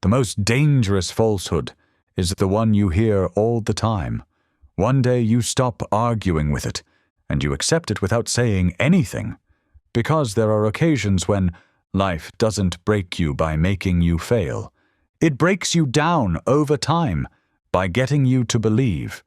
The most dangerous falsehood is the one you hear all the time. One day you stop arguing with it, and you accept it without saying anything, because there are occasions when life doesn't break you by making you fail. It breaks you down over time by getting you to believe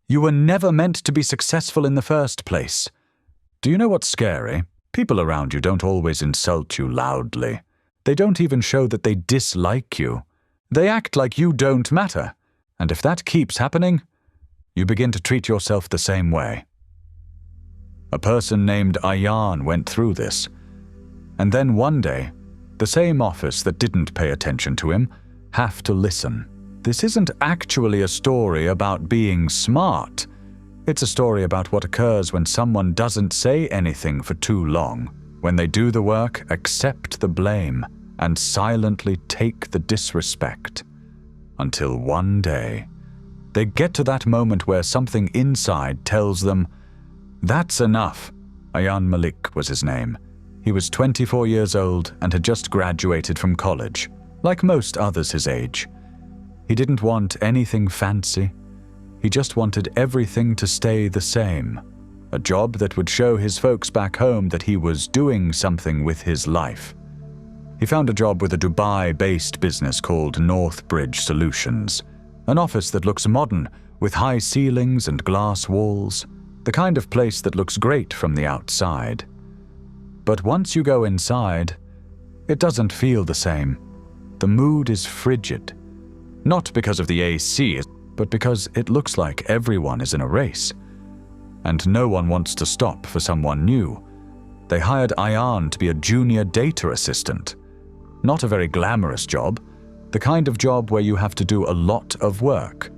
you were never meant to be successful in the first place. Do you know what's scary? People around you don't always insult you loudly. They don't even show that they dislike you. They act like you don't matter. And if that keeps happening, you begin to treat yourself the same way. A person named Ayaan went through this. And then one day, the same office that didn't pay attention to him have to listen. This isn't actually a story about being smart. It's a story about what occurs when someone doesn't say anything for too long, when they do the work, accept the blame, and silently take the disrespect. Until one day, they get to that moment where something inside tells them, "That's enough." Ayaan Malik was his name. He was 24 years old and had just graduated from college, like most others his age. He didn't want anything fancy. He just wanted everything to stay the same. A job that would show his folks back home that he was doing something with his life. He found a job with a Dubai-based business called Northbridge Solutions, an office that looks modern, with high ceilings and glass walls, the kind of place that looks great from the outside. But once you go inside, it doesn't feel the same. The mood is frigid. Not because of the AC, but because it looks like everyone is in a race. And no one wants to stop for someone new. They hired Ayaan to be a junior data assistant. Not a very glamorous job, the kind of job where you have to do a lot of work,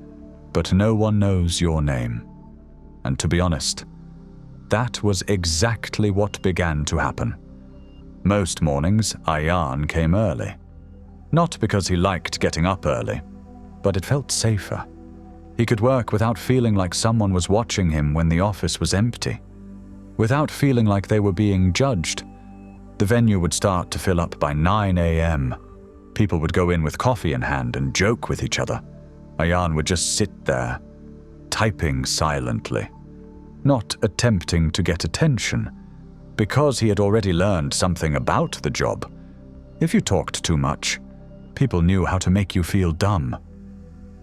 but no one knows your name. And to be honest, that was exactly what began to happen. Most mornings, Ayaan came early. Not because he liked getting up early, but it felt safer. He could work without feeling like someone was watching him when the office was empty, without feeling like they were being judged. The venue would start to fill up by 9 a.m. People would go in with coffee in hand and joke with each other. Ayaan would just sit there, typing silently, not attempting to get attention, because he had already learned something about the job. If you talked too much, people knew how to make you feel dumb.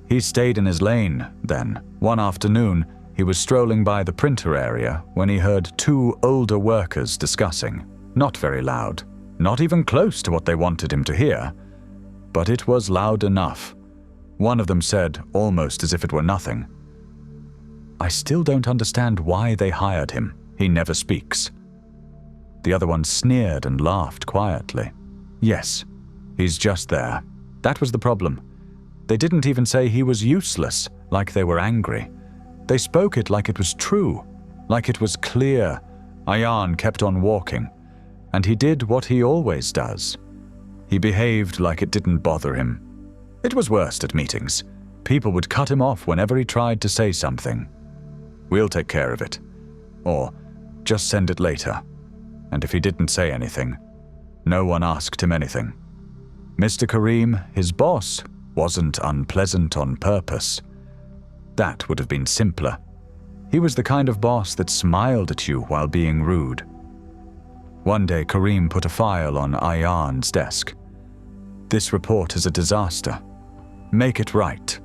He stayed in his lane, then. One afternoon, he was strolling by the printer area when he heard two older workers discussing. Not very loud, not even close to what they wanted him to hear, but it was loud enough. One of them said, almost as if it were nothing, "I still don't understand why they hired him. He never speaks." The other one sneered and laughed quietly. "Yes, he's just there." That was the problem. They didn't even say he was useless, like they were angry. They spoke it like it was true, like it was clear. Ayaan kept on walking, and he did what he always does. He behaved like it didn't bother him. It was worst at meetings. People would cut him off whenever he tried to say something. "We'll take care of it," or "Just send it later." And if he didn't say anything, no one asked him anything. Mr. Kareem, his boss, wasn't unpleasant on purpose. That would have been simpler. He was the kind of boss that smiled at you while being rude. One day, Kareem put a file on Ayaan's desk. "This report is a disaster. Make it right."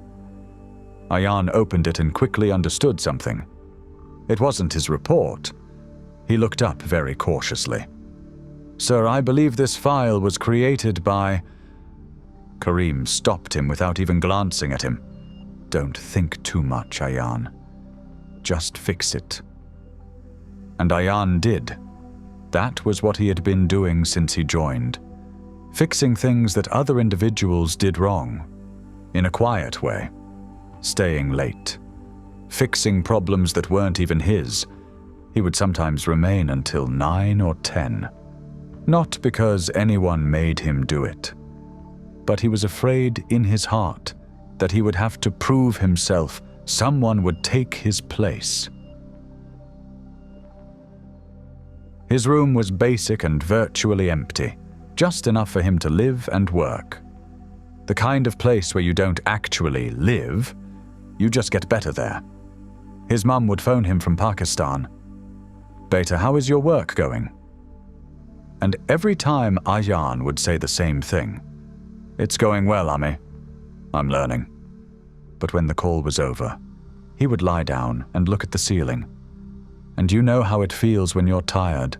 Ayaan opened it and quickly understood something. It wasn't his report. He looked up very cautiously. "Sir, I believe this file was created by..." Kareem stopped him without even glancing at him. "Don't think too much, Ayaan. Just fix it." And Ayaan did. That was what he had been doing since he joined. Fixing things that other individuals did wrong. In a quiet way. Staying late. Fixing problems that weren't even his. He would sometimes remain until 9 or 10. Not because anyone made him do it, but he was afraid in his heart that he would have to prove himself. Someone would take his place. His room was basic and virtually empty, just enough for him to live and work. The kind of place where you don't actually live, you just get better there. His mum would phone him from Pakistan. "Beta, how is your work going?" And every time Ayaan would say the same thing. "It's going well, Ami. I'm learning." But when the call was over, he would lie down and look at the ceiling. And you know how it feels when you're tired,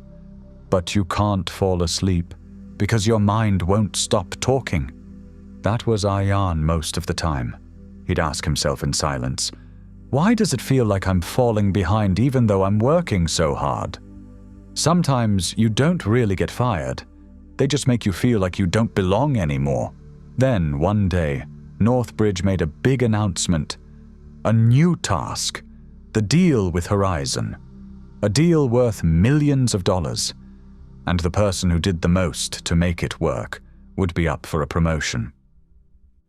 but you can't fall asleep because your mind won't stop talking. That was Ayaan most of the time. He'd ask himself in silence, "Why does it feel like I'm falling behind even though I'm working so hard?" Sometimes you don't really get fired. They just make you feel like you don't belong anymore. Then, one day, Northbridge made a big announcement. A new task. The deal with Horizon. A deal worth millions of dollars. And the person who did the most to make it work would be up for a promotion.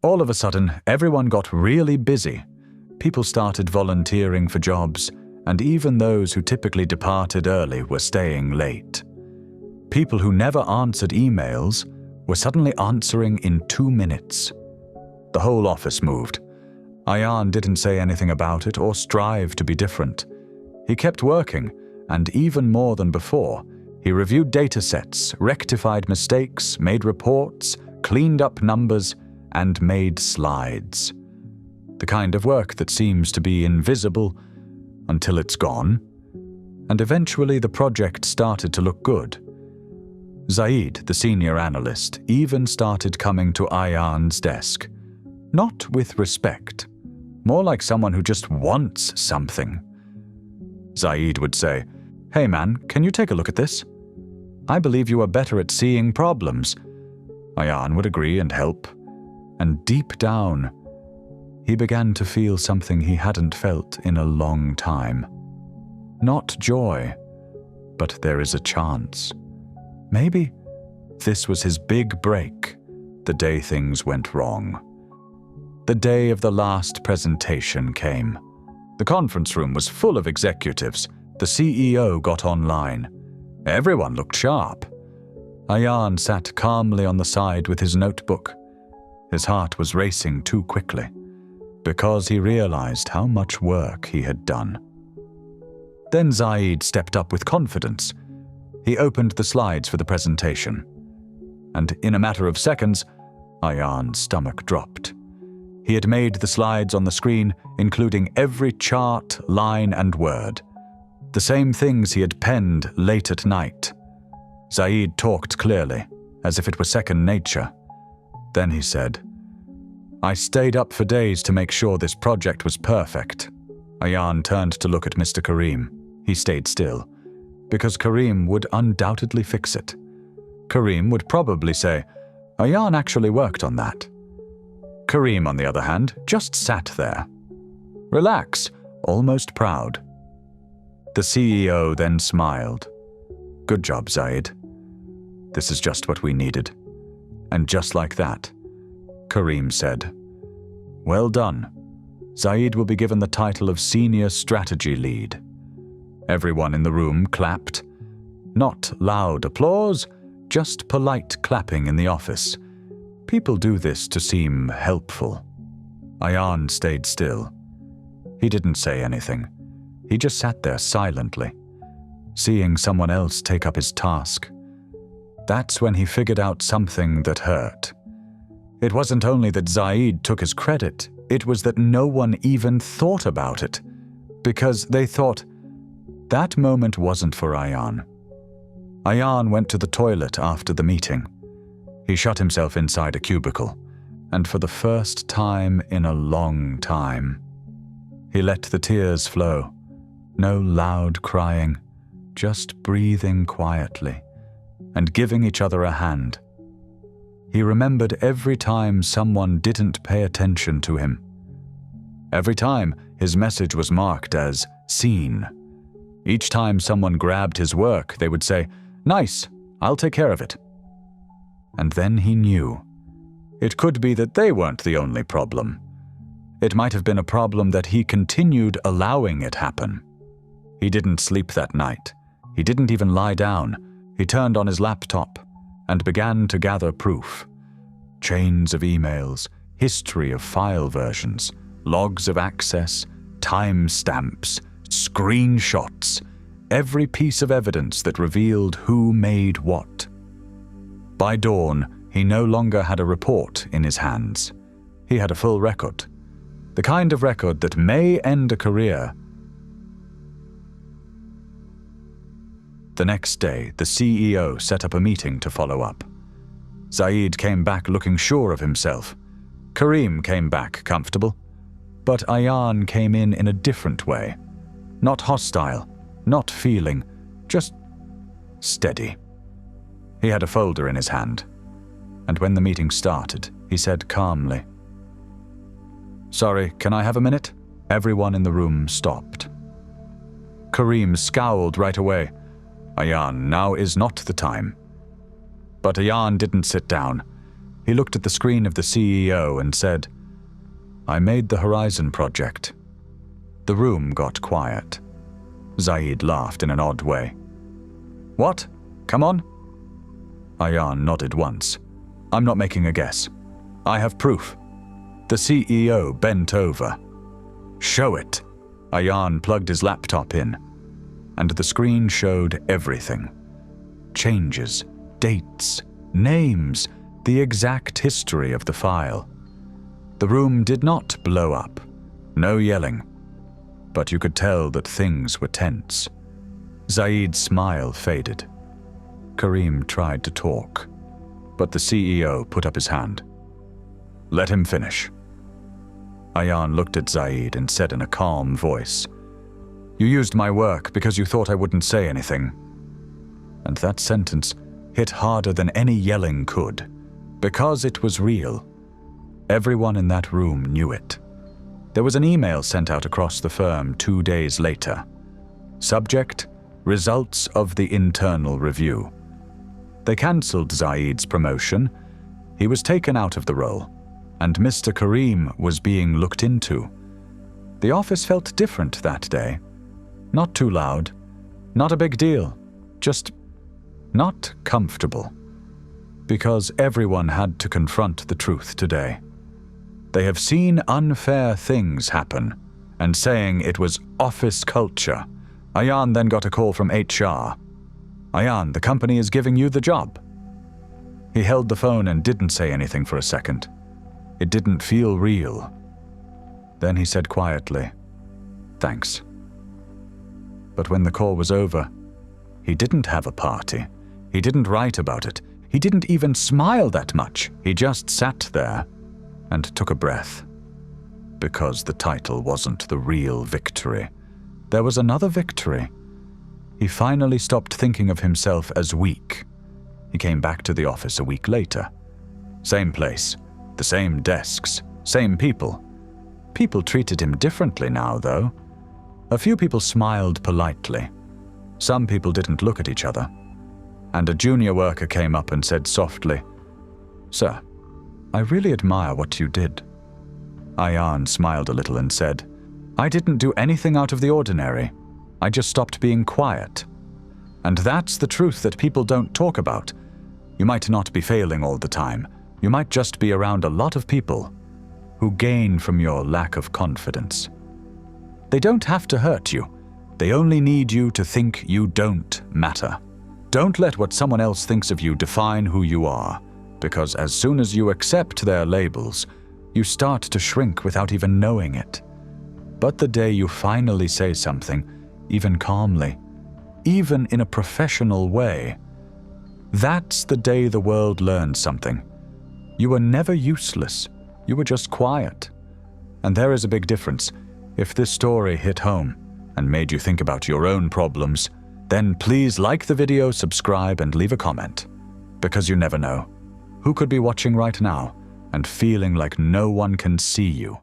All of a sudden, everyone got really busy. People started volunteering for jobs, and even those who typically departed early were staying late. People who never answered emails were suddenly answering in 2 minutes. The whole office moved. Ayaan didn't say anything about it or strive to be different. He kept working, and even more than before, he reviewed datasets, rectified mistakes, made reports, cleaned up numbers, and made slides. The kind of work that seems to be invisible until it's gone. And eventually the project started to look good. Zaid, the senior analyst, even started coming to Ayaan's desk. Not with respect, more like someone who just wants something. Zaid would say, "Hey man, can you take a look at this? I believe you are better at seeing problems." Ayaan would agree and help. And deep down, he began to feel something he hadn't felt in a long time. Not joy, but there is a chance. Maybe this was his big break, the day things went wrong. The day of the last presentation came. The conference room was full of executives. The CEO got online. Everyone looked sharp. Ayaan sat calmly on the side with his notebook. His heart was racing too quickly, because he realized how much work he had done. Then Zaid stepped up with confidence. He opened the slides for the presentation. And in a matter of seconds, Ayaan's stomach dropped. He had made the slides on the screen, including every chart, line, and word. The same things he had penned late at night. Zaid talked clearly, as if it were second nature. Then he said, "I stayed up for days to make sure this project was perfect." Ayaan turned to look at Mr. Kareem. He stayed still, because Kareem would undoubtedly fix it. Kareem would probably say, "Ayaan actually worked on that." Kareem, on the other hand, just sat there. Relax, almost proud. The CEO then smiled. "Good job, Zaid. This is just what we needed." And just like that, Kareem said, "Well done. Zaid will be given the title of Senior Strategy Lead." Everyone in the room clapped. Not loud applause, just polite clapping in the office. People do this to seem helpful. Ayaan stayed still. He didn't say anything. He just sat there silently, seeing someone else take up his task. That's when he figured out something that hurt. It wasn't only that Zaid took his credit, it was that no one even thought about it, because they thought, that moment wasn't for Ayaan. Ayaan went to the toilet after the meeting. He shut himself inside a cubicle, and for the first time in a long time, he let the tears flow. No loud crying, just breathing quietly and giving each other a hand. He remembered every time someone didn't pay attention to him. Every time his message was marked as seen. Each time someone grabbed his work, they would say, "Nice, I'll take care of it." And then he knew. It could be that they weren't the only problem. It might have been a problem that he continued allowing it happen. He didn't sleep that night. He didn't even lie down. He turned on his laptop and began to gather proof. Chains of emails, history of file versions, logs of access, timestamps, screenshots, every piece of evidence that revealed who made what. By dawn, he no longer had a report in his hands. He had a full record. The kind of record that may end a career. The next day, the CEO set up a meeting to follow up. Zaid came back looking sure of himself. Kareem came back comfortable. But Ayaan came in a different way. Not hostile, not feeling, just steady. He had a folder in his hand. And when the meeting started, he said calmly, "Sorry, can I have a minute?" Everyone in the room stopped. Kareem scowled right away. "Ayaan, now is not the time." But Ayaan didn't sit down. He looked at the screen of the CEO and said, "I made the Horizon project." The room got quiet. Zaid laughed in an odd way. "What? Come on?" Ayaan nodded once. "I'm not making a guess. I have proof." The CEO bent over. "Show it." Ayaan plugged his laptop in, and the screen showed everything. Changes, dates, names, the exact history of the file. The room did not blow up. No yelling. But you could tell that things were tense. Zaid's smile faded. Kareem tried to talk, but the CEO put up his hand. "Let him finish." Ayaan looked at Zaid and said in a calm voice, "You used my work because you thought I wouldn't say anything." And that sentence hit harder than any yelling could, because it was real. Everyone in that room knew it. There was an email sent out across the firm 2 days later. Subject: results of the internal review. They cancelled Zaid's promotion. He was taken out of the role, and Mr. Kareem was being looked into. The office felt different that day. Not too loud, not a big deal, just not comfortable. Because everyone had to confront the truth today. They have seen unfair things happen, and saying it was office culture. Ayaan then got a call from HR. "Ayaan, the company is giving you the job." He held the phone and didn't say anything for a second. It didn't feel real. Then he said quietly, "Thanks." But when the call was over, he didn't have a party. He didn't write about it. He didn't even smile that much. He just sat there and took a breath. Because the title wasn't the real victory. There was another victory. He finally stopped thinking of himself as weak. He came back to the office a week later. Same place, the same desks, same people. People treated him differently now, though. A few people smiled politely. Some people didn't look at each other. And a junior worker came up and said softly, "Sir, I really admire what you did." Ayaan smiled a little and said, "I didn't do anything out of the ordinary. I just stopped being quiet." And that's the truth that people don't talk about. You might not be failing all the time. You might just be around a lot of people who gain from your lack of confidence. They don't have to hurt you. They only need you to think you don't matter. Don't let what someone else thinks of you define who you are, because as soon as you accept their labels, you start to shrink without even knowing it. But the day you finally say something, even calmly, even in a professional way, that's the day the world learns something. You were never useless. You were just quiet. And there is a big difference. If this story hit home and made you think about your own problems, then please like the video, subscribe, and leave a comment. Because you never know who could be watching right now and feeling like no one can see you.